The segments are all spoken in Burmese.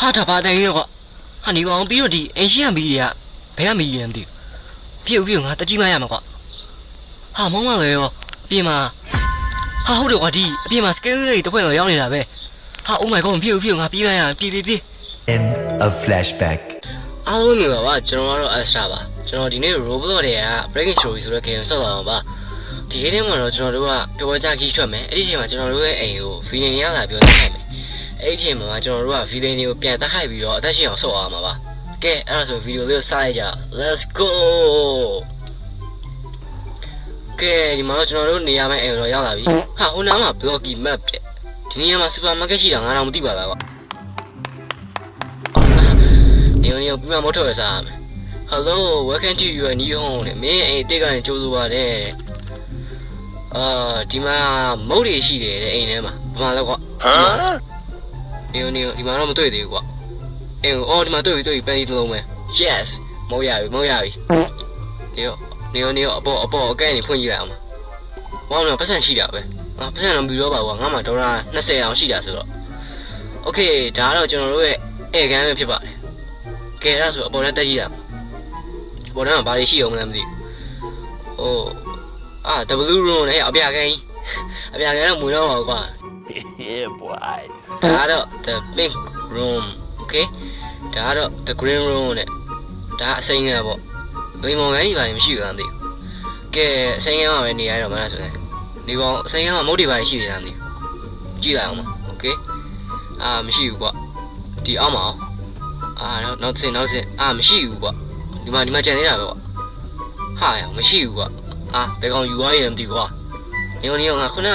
ဟာဒါပါတိုင်းရောဟာနေပါအောင်ပြီးတော့ဒီအင်ရှီယန်မီတွေကဘယ်ကမီလဲမသိဘူးပြုတ်ငါတကြီးမရမှာကွာဟာမောင်းမလဲရောအပြင်မှာဟာဟုတ်တယ်ကွာဒီအပြင်မှာ scale တွေတစ်ဖွဲ့တော့ရောက်နေတာပဲဟာ oh my god ပြုတ်ငါပြေးမရပြေး End of flashback အားလုံးမြင်ပါပါကျွန်တော်ကတော့ extra ပါကျွန်တော်ဒီနေ့ Roblox တွေက breaking story ဆိုတဲ့ game ဆောက်လာအောင်ပါဒီ game ထဲမှာတော့ကျွန်တော်တို့ကပြောကြခီးထွက်မယ်အဲ့ဒီအချိန်မှာကျွန်တော်တို့ရဲ့အိမ်ကို villain တွေကလာပြောတတ်ခိုင်းမယ်အဲ့ဒီအချိန်မှာကျွန်တော်တို့က villain တွေကိုပြန်တတ်ခိုင်းပြီးတော့အသက်ရှင်အောင်ဆောက်အောင်ပါပါကဲအဲ့ဒါဆို video လေးကိုစလိုက်ကြ let's go ကဲဒီမှာတော့ကျွန်တော်တို့နေရာမယ့်အိမ်ကိုရောက်လာပြီဟာဟိုနားမှာ blocky map တဲ့ဒီနေရာမှာ supermarket ရှိတာငါတော့မသိပါလားကွာနေရောပြမမောထွက်ရစားမယ် hello welcome to your new home နဲ့မင်းအိမ်တိတ်ကနေကြိုးစိုးပါတယ်တဲ့ဒီမှာမုတ်တွေရှိတယ်တဲ့အိမ်ထဲမှာဘာမှလဲကွာနေဒီမှာတော့မတွေ့သေးဘူးကွာအိမ်အော်ဒီမှာတွေ့ပြီပန်းကြီးတစ်လုံးပဲ yes မောရပြီနေရောအပေါ်အကဲနေဖွင့်ကြည့်လိုက်အောင်ဘာလို့ပတ်စံရှိတာပဲပတ်စံတော့ပြီးတော့ပါကွာငါမှဒေါ်လာ20အောင်ရှိတာဆိုတော့ okay ဒါကတော့ကျွန်တော်တို့ရဲ့ဧကန်ပဲဖြစ်ပါတယ်ကဲအဲ့ဒါဆိုအပေါ်နဲ့တက်ကြည့်ရအောင်အပေါ်ထဲမှာဘာတွေရှိအောင်မလဲမသိဘူးW room နဲ့အပြာကန်တော့မွေတော့ပါဘူးကွာ Yeah boy ဒါကတော့ the pink room okay ဒါကတော့ the green room နဲ့ဒါအစိမ်းကပေါ့လိမ္မော်ကန်ကြီးဘာတွေမရှိဘူးလားမသိဘူးကဲအစိမ်းကမှပဲနေရတော့မလားဆိုရင်ဒီကောင်အစိမ်းကမှမုတ်တွေဘာတွေရှိနေတာမသိဘူးကြည့်လိုက်အောင်ပါ okay မရှိဘူးကွာဒီအောက်မှာနောက်စင်မရှိဘူးကွာဒီမှာကြံနေတာပဲကွာဟာရမရှိဘူးကွာဘယ်ကောင်ယူသွားရမသိကွာနေရောငါခုန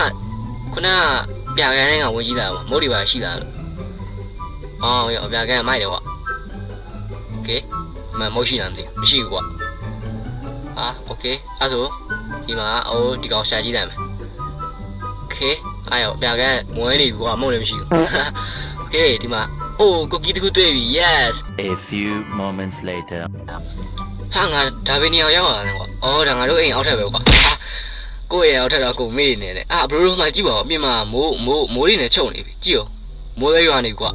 ပြာကန်နဲ့ကဝင်ကြည့်လိုက်အောင်မုတ်တွေပါရှိလားလို့ရောပြာကန်မိုက်တယ်ကွာโอเคမုတ်ရှိလားမသိမရှိဘူးကွာโอเคအဲ့ဆိုဒီမှာဒီကောင်ရှာကြည့်လိုက်မယ်โอเคရောပြာကန်မွဲနေပြီကွာမုတ်လည်းမရှိဘူးโอเคဒီမှာကိုကီတခုတွေ့ပြီ yes A few moments later ဟာငါဒါပဲနေရောက်လာတယ်ကွာဒါငါတို့အိမ်အောက်ထပ်ပဲကွာကိုယ့်ရဲ့အောက်ထပ်တော့ကိုမေ့နေတယ်ဘရိုမှကြည့်ပါဦးအပြင်မှာမိုးတွေနဲ့ချုပ်နေပြီကြည့်အောင်မိုးလေးရွာနေပြီကွာ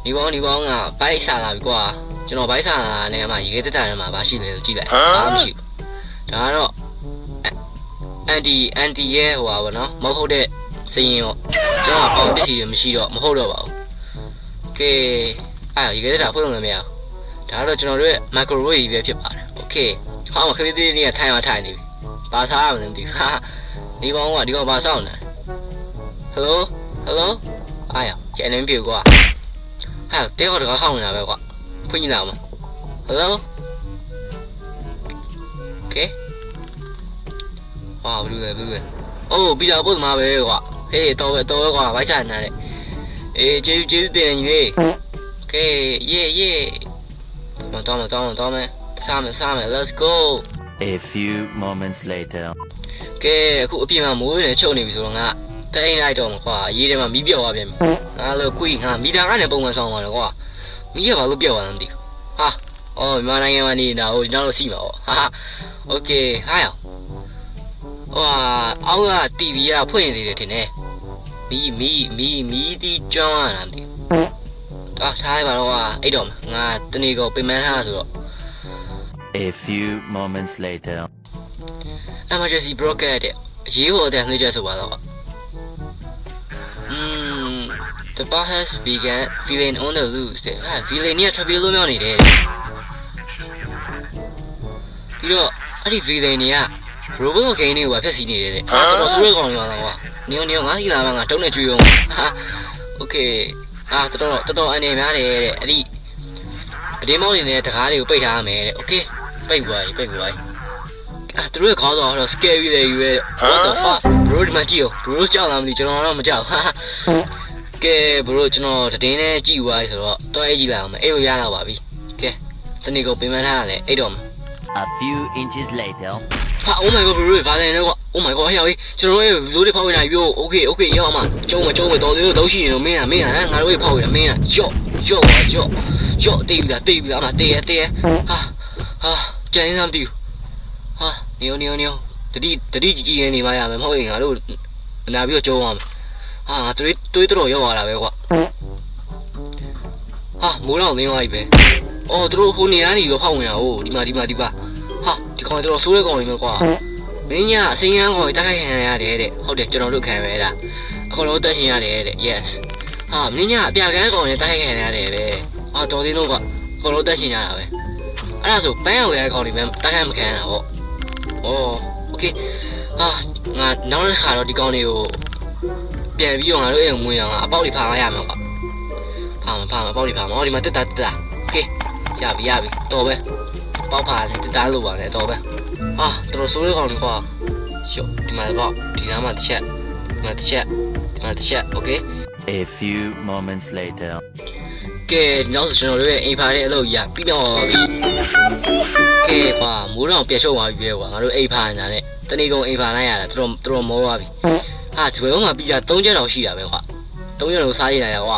နေပေါင်းကဘိုက်ဆာလာပြီကွာကျွန်တော်ဘိုက်ဆာလာနဲ့မှရေခဲတက်တာထဲမှာဘာရှိလဲဆိုကြည့်လိုက်မရှိဘူးဒါကတော့အန်တီရဲ့ဟိုပါဗောနော်မဟုတ်တဲ့စရင်ရောကျွန်တော်ပေါင်းပစ္စည်းတွေမရှိတော့မဟုတ်တော့ပါဘူးကဲရေခဲတက်တာဖွင့်လို့မရဘူးဒါကတော့ကျွန်တော်တို့ရဲ့ microwave ပဲဖြစ်ပါတယ်โอเคဟောခလေးသေးလေးကထိုင်နေပြီဘာစားရမလဲမသိဘူးဒီကောင်ဘာစောင့်နေ hello ကျန်နေပြီကွာတဲခေါ်တကားခေါင်းနေတာပဲကွာဖွင့်ကြည့်လိုက်အောင် hello โอเคဘလူးလေပီဇာပို့မှာပဲကွာဟေးတော်ပဲကွာဘိုက်ချနေတယ်ကျေးဇူးတင်ညီလေးโอเคယေတော်မယ်စားမယ် let's go A few moments later ကဲအခုအပြင်မှာမိုးနေချုပ်နေပြီဆိုတော့ငါတိတ်လိုက်တော့မှာကွာရေးထဲမှာမီးပြောက်သွားပြန်ပြီငါလည်းကွီးငါမီတာကနေပုံမှန်ဆောင်ပါတယ်ကွာမီးရဘာလို့ပြောက်သွားလဲမသိဘူးမြန်မာနိုင်ငံမှာနေတာဒီနောက်တော့စီမှာโอเคအောက်က TV ကဖွင့်နေသေးတယ်ထင်တယ်မီးတီကြောင်းရတာမသိဘူးထားလိုက်ပါတော့ကွာအဲ့တော့ငါတနေ့ကိုပြင်ပန်းထားဆိုတော့A few moments later emergency broadcast တဲ့ရေးဟောတဲ့နှိမ့်ချက်ဆိုပါတော့the bar has begun villain on the loose တဲ့villain เนี่ยထွက်ပြေးလို့မြောက်နေတယ်ပြီးတော့အဲ့ဒီ villain เนี่ย Roblox game တွေကိုဖျက်ဆီးနေတယ်တဲ့တော်ဆိုးရကောင်တွေပါလားကွာနေငါးစီလာမှငါတုံးနဲ့ကျွေးအောင်โอเคတော်အနေများတယ်တဲ့အဲ့ဒီအတင်းမောင်းနေတဲ့တကားတွေကိုပိတ်ထားရမယ်တဲ့โอเคပိတ်သွားပြီသူတို့ခေါင်းဆောင်တော့ scary လေယူရဲ what the fuck bro ဒီမှာကြည့်ရော bro ကြောက်လားမသိကျွန်တော်တော့မကြောက်ကဲ bro ကျွန်တော်တည်င်းနဲ့ကြည့်သွားပြီဆိုတော့တော့ကြည့်လိုက်အောင်မယ်အဲ့လိုရတော့ပါပြီကဲတနေ့ကိုပြင်ပန်းထားရလဲအဲ့တော့ A few inches later oh my god bro ဘာလဲလဲကွာ oh my god ဟဲ့ကျွန်တော်ရဲ့လူတွေဖောက်ဝင်လာပြီ okay ရောက်အောင်ကျုံးမတော်သေးလို့ရှိနေတော့မင်းငါတို့ဖောက်ဝင်တာမင်းကြော့တေးပြီလားအမတေးရကြမ်းနေမသိဘူးနေတတိကြီးနေပါရမယ်မဟုတ်ရင်ငါတို့နာပြီးတော့ကျုံးအောင်တွေးတော်ရောက်လာတာပဲကွာ ဟာမိုးတော့လင်းသွားပြီပဲအော်တို့ဟိုနေရနေရောဖောက်ဝင်တာဟိုဒီမှာဟာဒီကောင်တော်ဆိုးတဲ့ကောင်တွေပဲကွာမင်းညာအစင်းရန်ကောင်တွေတိုက်ခိုက်ခံရတယ်တဲ့ဟုတ်တယ်ကျွန်တော်တို့ခံပဲလားအကုန်လုံးတက်ရှင်ရတယ်တဲ့ yes ဟာမင်းညာအပြာကန်းကောင်တွေတိုက်ခိုက်ခံရတယ်ပဲအာတော်သေးလို့ကွာအကုန်လုံးတက်ရှင်ရတာပဲအဲ့ဒါဆိုပန်းရောက်ရတဲ့ကောင်တွေပဲတိုက်ခိုက်မခံရတာပေါ့အော်โอเคဟာငါနောက်တစ်ခါတော့ဒီကောင်တွေကိုပြန်ပြီးတော့ငါတို့အိမ်ဝင်အောင်အပေါက်တွေဖားရမှာကွာဖားမှာအပေါက်တွေဖားမှာဟောဒီမှာတက်โอเคရပြီတော်ပဲပေါက်ဖားတယ်တက်လို့ပါလေတော်ပဲအာတော်ဆိုးရကောင်တွေကွာရှော့ဒီမှာပေါ့ဒီနားမှာတစ်ချက်ဒီမှာတစ်ချက်โอเค A few moments later. ကဲနောက်ဆိုကျွန်တော်တို့ရဲ့အိမ်ဖာတဲ့အလုပ်ကြီးပြီးတော့ပြီကဲကွာမိုးတော့ပြတ်ရှုံသွားပြီပဲကွာငါတို့အိမ်ဖာနေတာနဲ့တနေ့ကုန်အိမ်ဖာလိုက်ရတာတော်မောသွားပြီဟာဒီဘက်မှာပီဇာ3ချက်တောင်ရှိတာပဲကွာ3ချက်လုံးစားရတာကွာ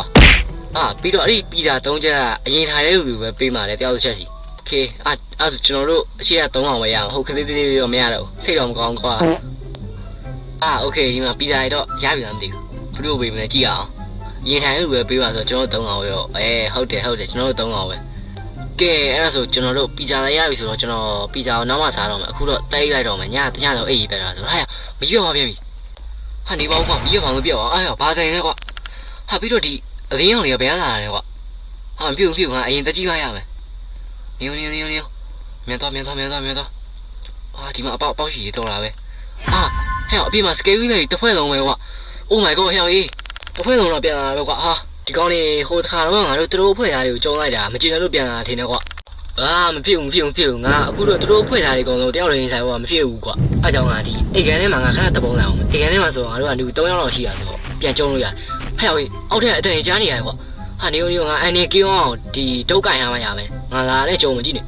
ဟာပြီးတော့အဲ့ဒီပီဇာ3ချက်ကအရင်ထိုင်တဲ့လူတွေပဲပေးမှလည်းတယောက်တစ်ချက်စီโอเคအဲ့ဆိုကျွန်တော်တို့အရှိက3အောင်ပဲရအောင်ဟုတ်ကလေးသေးတော့မရတော့စိတ်တော့မကောင်းကွာโอเคဒီမှာပီဇာရတော့ရပြီလားမသိဘူးဘလို့ပေးမလဲကြည့်အောင်ရင်ထိုင်လို့ပဲပေးပါဆိုကျွန်တော်3အောင်ပဲဟုတ်တယ်ကျွန်တော်တို့3အောင်ပဲကဲအဲ့ဒါဆိုကျွန်တော်တို့ပီဇာလည်းရပြီဆိုတော့ကျွန်တော်ပီဇာကိုနောက်မှစားတော့မယ်အခုတော့တိုက်လိုက်တော့မယ်ညတော့အေးပဲလားဆိုတော့ဟာမပြောပါပြန်ပြီဟာနေပါဦးကွာမပြောပါလို့ပြောအောင်ဘာတိုင်လဲကွာဟာပြီးတော့ဒီအလင်းရောင်တွေကဘယ်လာတာလဲကွာဟာမပြုတ်ငါအရင်တက်ကြည့်ပါရမယ်နေမြန်တော့ဟာဒီမှာအပေါက်ရှိတော့လာပဲဟာဟဲ့အပြင်မှာစကေးဝီးလေးတစ်ဖွဲ့လုံးပဲကွာ Oh my god ဟဲ့တစ်ဖွဲ့လုံးတော့ပြန်လာပဲကွာဟာဒီကောင်နေဟိုတစ်ခါတော့ငါတို့သူတို့ဖွဲ့သားတွေကိုကျုံလိုက်တာမကြည့်လို့ပြန်လာထင်တယ်ကွာမဖြစ်ဘူးငါအခုတော့သူတို့ဖွဲ့သားတွေအကုန်လုံးတယောက်လည်းဆိုင်ကွာမဖြစ်ဘူးကွာအဲကြောင့်ငါဒီအိတ်ကန်ထဲမှာငါခဏတပုံးလိုက်အောင်အိတ်ကန်ထဲမှာဆိုတော့ငါတို့ကလူ3ယောက်လောက်ရှိရဆိုတော့ပြန်ကျုံလို့ရတယ်ဟဲ့အောက်ထက်အတန်ကြားနေရကွာဟာနေငါအနေကင်းအောင်ဒီဒုတ်ကင်ထားမှရမယ်ငါလာတဲ့ကျုံမကြည့်နေ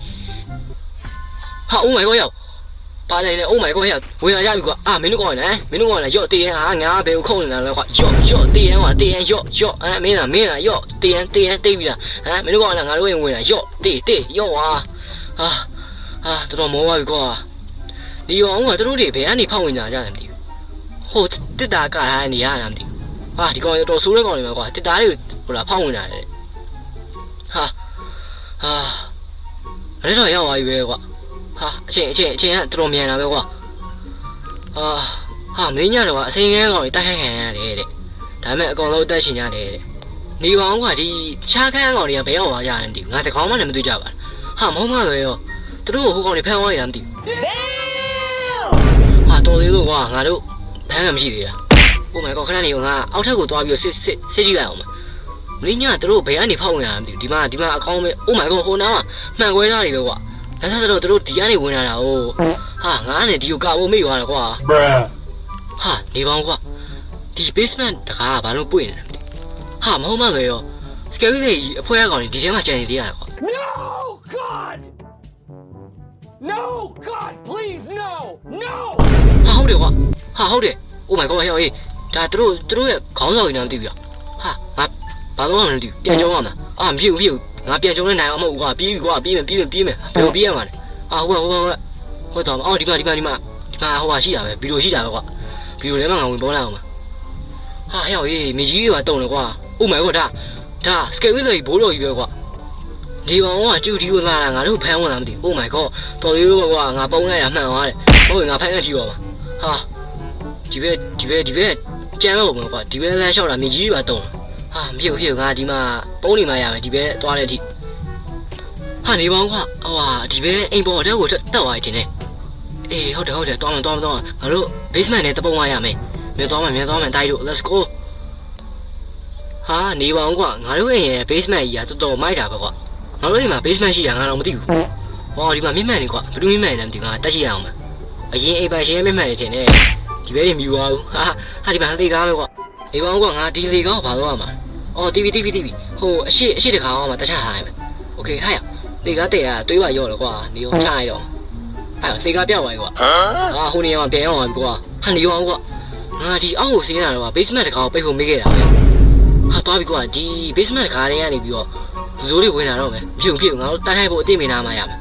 ဟာ Oh my god ရောက်ပါတယ်လေ Oh my god ဟဲ့ဝင်လာကြပြီကွာမင်းတို့ကောင်းနေရော့တေးရင်ငါဘယ်ကိုခုံနေတာလဲကွာရော့တေးရင်ကွာတေးရင်ရော့မင်းလားရော့တေးရင်တေးပြီလားမင်းတို့ကောင်းလာငါတို့ဝင်လာရော့တေးရော့ဟာတော်မောပါပြီကွာဒီအောင်ကတို့တွေဘယ်ကနေဖောက်ဝင်ကြကြလဲမသိဘူးဟိုတစ်တာကထားနေရတာမသိဘူးဟာဒီကောင်တော်ဆိုးတဲ့ကောင်တွေပဲကွာတစ်တာတွေဟိုလာဖောက်ဝင်တာလေဟာအဲ့တော့ရောက်သွားပြီပဲကွာဟာအချိန်ကတော်မြန်လာပဲကွာဟာမင်းညတော့အစိမ်းငန်းကောင်တွေတိုက်ခိုက်ခံရတယ်တဲ့ဒါပေမဲ့အကောင်လုံးအသက်ရှင်ကြတယ်တဲ့နေပါအောင်ကွာဒီချားခန်းကောင်တွေကဘယ်ရောက်သွားကြတယ်မသိဘူးငါတကောင်မှလည်းမတွေ့ကြပါဘူးဟာမောင်းမเลยရောသူတို့ဟိုကောင်တွေဖမ်းသွားရတာမသိဘူးဟာတော်သေးလို့ကွာငါတို့ဖမ်းရမရှိသေးတာ Oh my god ခဏနေရောငါအောက်ထက်ကိုသွားပြီးစစ်ကြည့်လိုက်အောင်မင်းညသူတို့ဘယ်ကနေဖောက်ဝင်ရတာမသိဘူးဒီမှာအကောင်ပဲ Oh my god ဟိုနားမှန်ခွဲထားနေပဲကွာဒါဆိုတော့တို့ဒီကနေဝင်လာတာ哦ဟာငါနဲ့ဒီကိုကာဖို့မေ့သွားတယ်ကွာဟာနေပါဦးကွာဒီ basement တကားကဘာလို့ပွင့်နေလဲဟာမဟုတ်မှပဲရောစကယ်လေးကြီးအဖွဲရကောင်ဒီထဲမှာကြံနေသေးရတယ်ကွာ No God please no ဟာဟုတ်တယ်ကွာဟာဟုတ်တယ် Oh my god ဟဲ့ဒါတို့ရဲ့ခေါင်းဆောင်ကြီးနားမသိဘူးဟာငါဘာလို့မှမသိဘူးပြန်ကြောင်းရမှာမဖြစ်ဘူးငါပြန်ကြုံနေနိုင်အောင်မဟုတ်ကွာပြေးပြီကွာပြေးမယ်ဘယ်လိုပြေးရမှာလဲဟိုတော့ဒီမှာဟိုဟာရှိတာပဲဗီဒီယိုရှိတာပဲကွာဗီဒီယိုထဲမှာငါဝင်ပေါ်လာအောင်ဟာဟဲ့မြေကြီးတွေပါတုံတယ်ကွာ Oh my god ဒါစကယ်ဝီလေးဘိုးတော်ကြီးပဲကွာဒီကောင်ကကျူတီကိုလာတာငါတို့ဖမ်းဝင်လာမသိဘူး Oh my god တော်သေးလို့ကွာငါပုံလိုက်တာမှန်သွားတယ်ဟုတ်ငါဖမ်းရကြည့်ပါမှာဟာဒီဘက်ကြမ်းလို့ပေါ့ကွာဒီဘက်လမ်းလျှောက်တာမြေကြီးတွေပါတုံဟာမဖြစ်ဘူးငါဒီမှာပုံးနေမှရမယ်ဒီဘက်သွားတဲ့အထိဟာနေပါဦးကွာဒီဘက်အိမ်ပေါ်တက်ကိုတက်သွားတယ်တင်နေအေးဟုတ်တယ်သွားမှာငါတို့ basement နဲ့တပုံးရမယ်မြန်သွားမယ်တိုက်တို့ let's go ဟာနေပါဦးကွာငါတို့အိမ်ရဲ့ basement ကြီးကတော်မိုက်တာပဲကွာငါတို့အိမ်မှာ basement ရှိတာငါတော့မသိဘူးဟောဒီမှာမြင့်မှန်နေကွာဘယ်လိုမြင့်မှန်လဲမသိဘူးငါတက်ရှိရအောင်မယ်အရင်အိမ်ပိုင်ရှင်ရဲ့မြင့်မှန်နေတင်နေဒီဘက်တွေမြူသွားဘူးဟာဒီမှာလေကားပဲကွာနေပါဦးကွာငါဒီလေကားကိုဘာလို့ရမှာတီဗီဟိုအရှိတခါအောင်မှာတခြားဟာရမယ်โอเคဟာလေကားတဲ့သွေးပါရော့တော့ကွာနေအောင်ချလိုက်တော့လေကားပြောက်သွားပြီကွာဟိုနေရာမှာပြန်ရောက်သွားပြီကွာဟာနေအောင်ကွာငါဒီအောက်ကိုဆင်းလာတော့ basement တခါကိုပိတ်ဖို့မေးခဲ့တာပဲဟာသွားပြီကွာဒီ basement တခါထဲကနေပြီးတော့ဇိုးတွေဝင်လာတော့မယ်မဖြစ်ငါတို့တိုက်ခိုက်ဖို့အသိမင်းနာမှရမယ်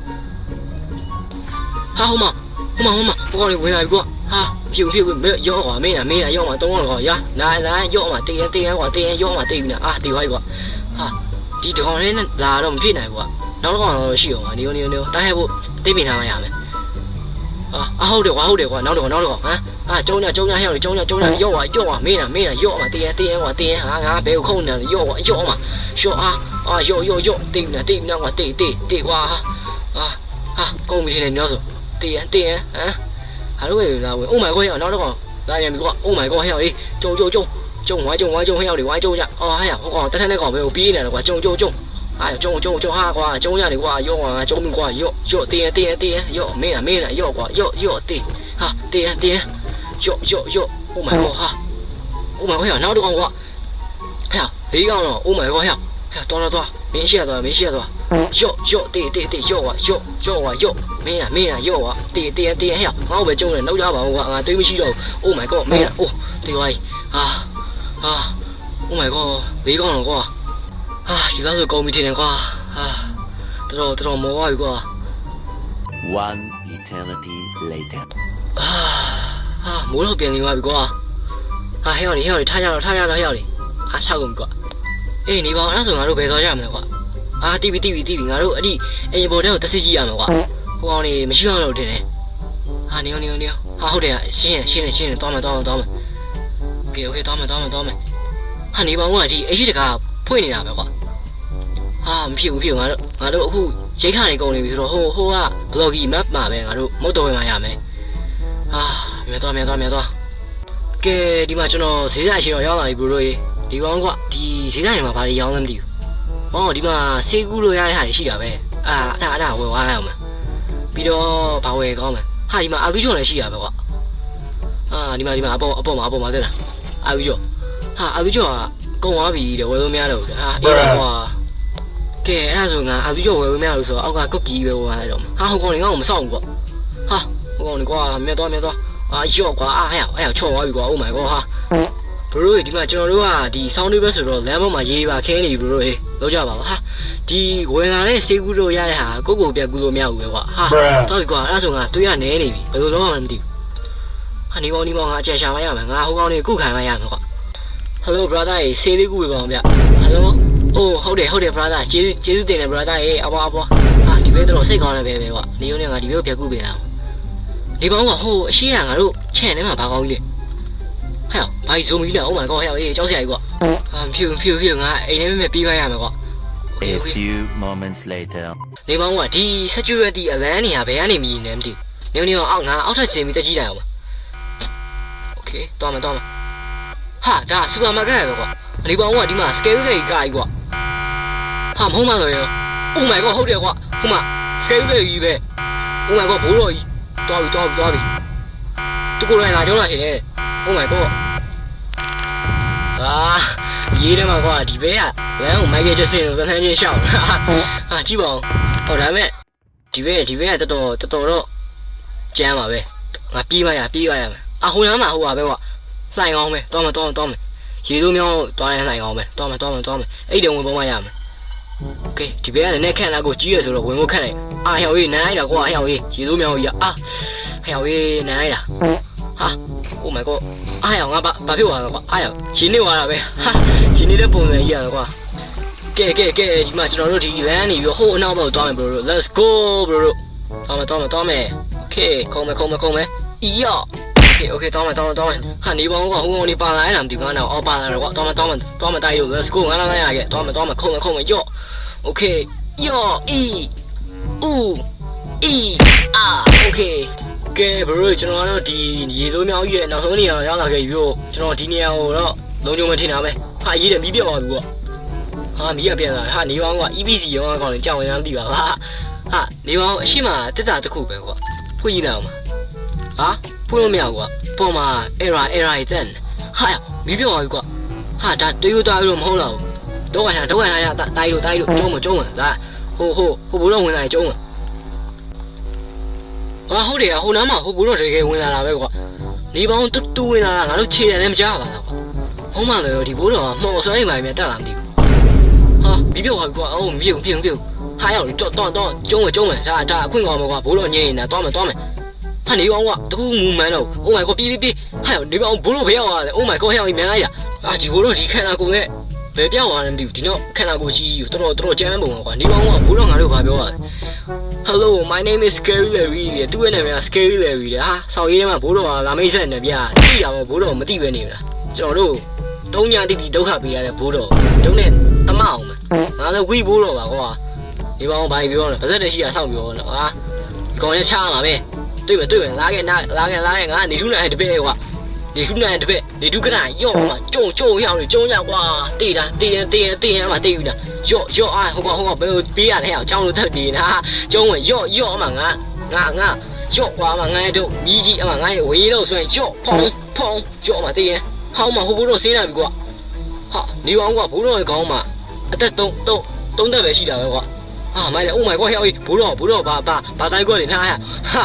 ဟာဟိုမှာဟိုကောင်တွေဝင်လာပြီကွာဟာဖြစ်ရော့ကွာမင်းရော့မှာ3ယောက်ကွာရလာရော့မှာတေးကွာရော့မှာတေးပြီလားတေးသွားပြီကွာဟာ ဒီတကောင်လေးနဲ့လာတော့မဖြစ်နိုင်ဘူးကွာနောက်တစ်ကောင်တော့ရှိအောင်ကွာနေနေတားဟဲ့ဖို့တိတ်ပင်ထားမှရမယ်ဟုတ်တယ်ကွာနောက်တစ်ကောင်ဟမ်ကျုံညဟဲ့လေကျုံညရော့ဝါမင်းလားရော့မှာတင်းကွာတင်းဟာငါဘယ်ကိုခုံနေလဲရော့မှာရော့တိတ်နေကွာတိတ်ကွာကုန်ပြီနေညောဆိုတင်းဟမ်ဟာလို့လာဝင် Oh my god ဟဲ့နောက်တစ်ကောင်လာပြန်ပြီကွာ Oh my god ဟဲ့အေးကျုံဝိုင်းကျုံဟဲ့လေဝိုင်းကျုံကြဟဲ့ဟိုကောင်တက်တဲ့ကောင်ဘယ်ကိုပြေးနေလဲကွာကျုံဟာကွာကျုံရတယ်ကွာရော့ကွာကျုံပြီကွာရော့တင်းရော့မင်းလားရော့ကွာရော့တင်းဟာတင်းရော့ Oh my god ဟာOh my god ဟဲ့နောက်တစ်ကောင်ကွာဟဲ့လေးကောင်တော့ Oh my god ဟဲ့တော်မင်းရှိရတော့ရော့တင်းရော့ကွာရော့မင်းလားရော့ကွာတင်းဟဲ့ငါ့ကိုပဲကျုံတယ်နောက်ကြပါဦးကွာငါတွေးမရှိတော့ Oh my god မင်းလားအိုးတေးဝိုင်းOh my god လေးကောင်တော့ကွာဒီကားဆိုကောင်းပြီထင်တယ်ကွာတော်မောသွားပြီကွာ One eternity later. မိုးတော့ပြန်နေသွားပြီကွာဟဲ့ထားကြတော့ဟဲ့လေထားကုန်ပြီကွာအေးနေပါအဲ့ဒါဆိုငါတို့ဘယ်သွားကြမလဲကွာတီးပြီငါတို့အဲ့ဒီအိမ်ပေါ်ထဲကိုတက်စစ်ကြည့်ရမယ်ကွာဟိုကောင်နေမရှိအောင်လို့ထင်တယ်နေဟုတ်တယ်ရှင်းသွားမယ်โอเคသွားမယ်နေပါဦးကဒီအဲ့ဒီတကားဖွင့်နေတာပဲကွာမဖြစ်ဘူးငါတို့အခုရိတ်ခါနေကုန်နေပြီဆိုတော့ဟိုက bloggy map မှာပဲငါတို့မုတ်တော်ဝင်มาရမယ်မြန်သွားကဲဒီမှာကျွန်တော်ဈေးဆိုင်ရှိတော့ရောက်လာပြီဘရိုတို့ရေဒီကောင်ကွာဒီဈေးဆိုင်မှာဘာတွေရောင်းလဲမသိဘူးဒီမှာဆေးကူးလို့ရတဲ့ဟာတွေရှိတာပဲအဲ့ဒါဝယ်သွားလိုက်အောင်မယ်ပြီးတော့ဘာဝယ်ကောင်းမယ်ဒီမှာအာသူချုံလည်းရှိတာပဲကွာဒီမှာအပေါ်မှာတက်လာအာသူချုံအာသူချုံကကုန်သွားပြီတဲ့ဝယ်လို့မရတော့ဘူးအေးပါကွာကဲအဲ့ဒါဆိုငါအာသူချုံဝယ်လို့မရလို့ဆိုတော့အောက်ကကုတ်ကီပဲဝယ်သွားလိုက်တော့ဟိုကောင်တွေငါ့ကိုမဆောင်ဘူးကွာဟိုကောင်တွေကွာမြတ်သွားရော့ကွာအဲ့ချော့သွားပြီကွာ Oh my god ဘရိုတို့ဒီမှာကျွန်တော်တို့ကဒီဆောင်းတွေပဲဆိုတော့လမ်းပေါ်မှာရေးပါခဲနေပြီဘရိုတို့လောက်ကြပါဦးဒီဝင်လာတဲ့စေးကူးလို့ရတဲ့ဟာကိုပြက်ကူးလို့မရဘူးပဲကွာတော်ပြီကွာအဲ့ဒါဆိုငါတွေးရနဲနေပြီဘယ်လိုလုပ်မှမသိဘူးနေပေါင်းငါအကျယ်ရှာမရမယ်ငါဟိုကောင်တွေကုခံမရမယ်ကွာ Hello brother စေးလေးကူးပြပါအောင်ဗျ Hello ဟုတ်တယ် brother ကျေးဇူးတင်တယ် brother အပေါ်ဒီဘက်တော့စိတ်ကောင်းတယ်ပဲကွာနေရုံနဲ့ငါဒီဘက်ကိုပြက်ကူးပေးတာဒီပေါင်းကဟိုအရှိရငါတို့ချဲ့ထဲမှာဘာကောင်းကြီးလဲဘာဇိုမီလဲ Oh my god ကြောက်စရာကြီးကွာဖြူငါအိမ်ထဲမဲ့ပြေးမရမယ်ကွာ A few moments later. နေပေါင်းကဒီ security အလန်းနေရဘယ်ကနေမြည်နေမသိဘူးနေငါအောက်ထပ်ချင်းပြီးတက်ကြည့်လိုက်အောင် Okay သွားမယ်ဒါ supermarket ပဲကွာနေပေါင်းကဒီမှာ scale တွေကာကြီးကွာမဟုတ်မှဆိုရော Oh my god ဟုတ်တယ်ကွာဟိုမှာ scale တွေကြီးပဲ Oh my god ဘိုးတော်ကြီးသွားပြီသူကိုယ်တိုင်လာကြောင်းလာရှင်လေ Oh my god ရေးတယ်မှာကွာဒီဘက်ကလမ်းကိုမိုက်ခဲ့ချက်စင်လို့သန်းချင်းရှောက်ကြည့်ပါဦးဒါမဲ့ဒီဘက်ကတော်တော့ကျမ်းပါပဲငါပြေးပါရမယ်ဟိုလမ်းမှာဟိုပါပဲကွာလှိုင်ကောင်းပဲတောင်းမယ်ရေစိုးမြောင်းသွားရင်လှိုင်ကောင်းပဲတောင်းမယ်အဲ့တုံဝင်ပေါင်းမရမယ်โอเคဒီဘက်ကလည်းနဲ့ခန့်လာကိုကြီးရဆိုတော့ဝင်ဖို့ခန့်လိုက်ဟဲ့နန်းလိုက်တာကွာရေစိုးမြောင်းကြီးနန်းလိုက်တာOh my god ငါဘာဖြစ်သွားလဲကွာချင်းနေသွားတာပဲချင်းနေတဲ့ပုံစံကြီးရတာကွာကဲဒီမှာကျွန်တော်တို့ဒီလမ်းနေပြီးဟိုအနောက်ဘက်ကိုသွားမယ် bro let's go bro သွားမယ် Okay ခုံမယ်Okay သွားမယ်နေပေါင်းကဟိုကောင်နေပါလာလားမသိဘူးကတော့ပါလာတော့ကွာသွားမယ်တိုက်လို့ let's go ငါလာရခဲ့သွားမယ်ခုံမယ်ယော့ Okay ယော့Okayကဲဘရိုကျွန်တော်ကတော့ဒီရေစိုးမြောင်းကြီးရဲ့နောက်ဆုံးနေရာရောက်လာခဲ့ပြီကျွန်တော်ဒီနေရာကိုတော့လုံးချုံမထင်တာပဲရေးတယ်မီးပြတ်သွားပြီပေါ့မီးရပြန်လာနေပေါင်းက EPC ရောင်းကောင်လည်းကြောက်ရင်မသိပါဘူးနေပေါင်းအရှိမတက်တာတစ်ခုပဲကွာဖွင့်ကြည့်လိုက်အောင်ဖွင့်လို့မရဘူးကွာပေါ်မှာ error တဲ့မီးပြတ်သွားပြီကွာဒါတေးရတော့မဟုတ်တော့ဘူးတော့ရတိုင်းလို့ကျုံးမလာဟိုဘိုးတော့ဝင်လာကျုံးဟုတ်တယ်ဟိုနားမှာဟိုဘိုးတော့တကယ်ဝင်လာတာပဲကွာနေပေါင်းတူဝင်လာတာငါတို့ခြေတယ်လည်းမကြပါလားကွာဟုတ်မှလည်းဒီဘိုးတော်ကမော်ဆွဲနေမှမြတ်တက်လာမသိဘူးမီးပြုတ်သွားပြီကွာမပြုတ်တော့ကျုံးမယ်ဒါအခွင့်ကောင်းမယ်ကွာဘိုးတော်ညင်နေတာသွားမယ်နေပေါင်းကတခုမူမှန်တော့ Oh my god ပြေးနေပေါင်းဘိုးတော်ဘယ်ရောက်လာလဲ Oh my god မြန်လိုက်တာဒီဘိုးတော်ဒီခန္ဓာကိုယ်နဲ့ ဘယ်ပြောင်းသွားလဲမသိဘူးဒီတော့ခန္ဓာကိုယ်ကြီးတော်တော်ကြမ်းပုံကွာနေပေါင်းကဘိုးတော်ငါတို့ဘာပြောရလဲ Hello my name is Scary Larry သူ့ရဲ့နာမည်က Scary Larry လေဟာဆောင်းရေးထဲမှာဘိုးတော်ကလာမိတ်ဆက်နေဗျာတိတာပေါ့ဘိုးတော်မသိပဲနေလားကျွန်တော်တို့တုံးညာတိတိဒုက္ခပေးရတဲ့ဘိုးတော်တုံးနဲ့တမအောင်မယ်ငါလည်းဝိဘိုးတော်ပါကွာနေပေါင်းဘာပြောလဲပါဇက်တရှိရဆောက်ပြောတော့ဟာဒီကောင်ရချလာမယ်တွေ့မယ်လာခဲ့ငါနေထုနဲ့တပည့်ကွာနေထုနဲ့တပည့်နေထုကနာယော့မှာကျုံရောက်နေကျုံရောက်ကွာတေးတာတေးရင်မှာတေးယူတာယော့အားဟိုကောင်ဘယ်လိုပေးရလဲအောင်ကြောင်းလို့တက်ပြေးနာကျုံဝင်ယော့အမှငါယော့ကွာမှာငါတို့မြည်ကြီးအမှငါဝေးတော့ဆိုရင်ယော့ဖုံယော့မှာတေးရင်ဟောင်းမှာဟိုဘိုးတော့ဆင်းလာပြီကွာဟာနေအောင်ကွာဘိုးတော်ရဲ့ခေါင်းမှာအသက်3သက်ပဲရှိတာပဲကွာဟာမိုင်းလေ Oh my god ဟဲ့ဘိုးတော်ဘာတိုင်းကွက်နေနာဟာ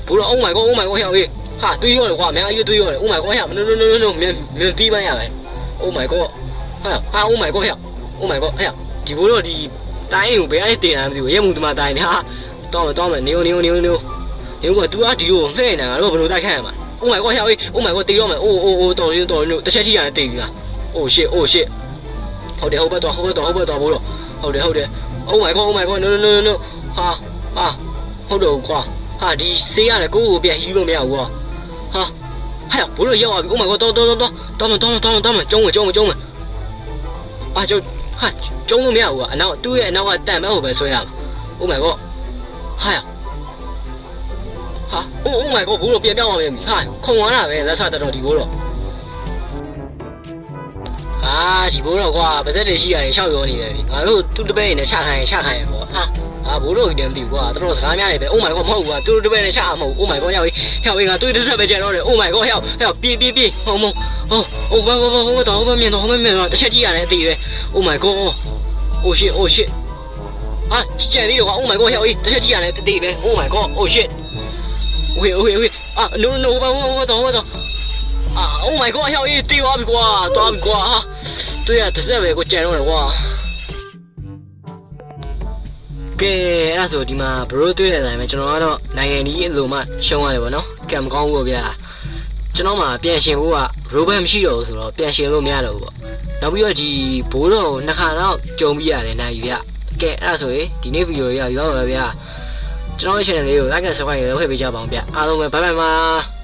ဘိုးတော် Oh my god ဟဲ့ဟာတွေးရောလေကွာအများကြီးတွေးရောလေ Oh my god ဟဲ့ no မင်းပြီးပန်းရမယ် Oh my god ဟာ Oh my god ဟဲ့ Oh my god ဟဲ့ဒီဘိုးတော်ဒီတိုင်းကိုဘယ်ကနေတင်လာမသိဘူးရဲမှုသမားတိုင်းနေဟာတောင်းမယ်နေက तू อ่ะဒီလိုလှဲ့နေတာငါတို့ဘယ်လိုတိုက်ခိုက်ရမှာ Oh my god ဟဲ့ Oh my god တေးရောမယ် Oh တော်ရင်တစ်ချက်ကြည့်ရတယ်တေးပြီလား Oh shit ဟုတ်တယ်ဘိုးတော်ဟုတ်တယ် Oh my god no ဟာဟုတ်တော့ကွာဟာဒီဆေးရတယ်ကိုကိုပြန်ဟီးလို့မရဘူးကွာဟာဟဲ့ဘိုးတော်ရောက်သွားပြီ Oh my god တောင်းမယ်ကျုံးမယ်အာကျုံးလို့မရဘူးကွာအနောက်သူ့ရဲ့အနောက်ကတန်မဲ့ဟိုပဲဆွဲရမှာ Oh my god ဟာ Oh my god ဘိုးတော်ပြန်ပြောင်းသွားပြီဟာခုံသွားတာပဲလက်ဆတော်ဒီဘိုးတော်ဒီဘိုးတော်ကွာပါဇက်တွေရှိရတယ်ရှောက်ရောနေတယ်ငါတို့သူ့တပည့်နဲ့ချခိုင်းရပေါ့ဟာဘိုးတော်ကြီးတည်းမသိဘူးကွာတော်စကားများနေပဲ Oh my god မဟုတ်ဘူးကွာသူ့တပည့်နဲ့ချမှာမဟုတ် Oh my god ရောက်ပြီငါတွေ့တဲ့ဆက်ပဲကြံတော့တယ် Oh my god ပြေးဟုတ်တော့မြင်တော့တစ်ချက်ကြည့်ရတယ်အသေးပဲ Oh my god Oh shit ကြံသေးတယ်ကွာ Oh my god တစ်ချက်ကြည့်ရတယ်အသေးပဲ Oh my god Oh shit Okay no ဟုတ်တော့Oh my god တေးသွားပြီကွာတွေ့ရတစ်ဆက်ပဲကိုကြံတော့တယ်ကွာကဲအဲ့ဒါဆိုဒီမှာဘရိုတွေ့တဲ့အတိုင်းပဲကျွန်တော်ကတော့နိုင်ငံကြီးအလိုမှရှုံးရတယ်ပေါ့နော်ကံမကောင်းဘူးဗျာကျွန်တော်မှပြန်ရှင်ဖို့ကရိုဘတ်မရှိတော့ဘူးဆိုတော့ပြန်ရှင်လို့မရတော့ဘူးပေါ့နောက်ပြီးတော့ဒီဘိုးတော်နှစ်ခါတော့ကြုံပြီးရတယ်နိုင်ပြီဗျကဲအဲ့ဒါဆိုရင်ဒီနေ့ဗီဒီယိုရရောက်ပါဗျာကျွန်တော်ရဲ့ channel လေးကို like and subscribe လုပ်ခဲ့ပေးကြပါအောင်ဗျအားလုံးပဲ bye bye ပါ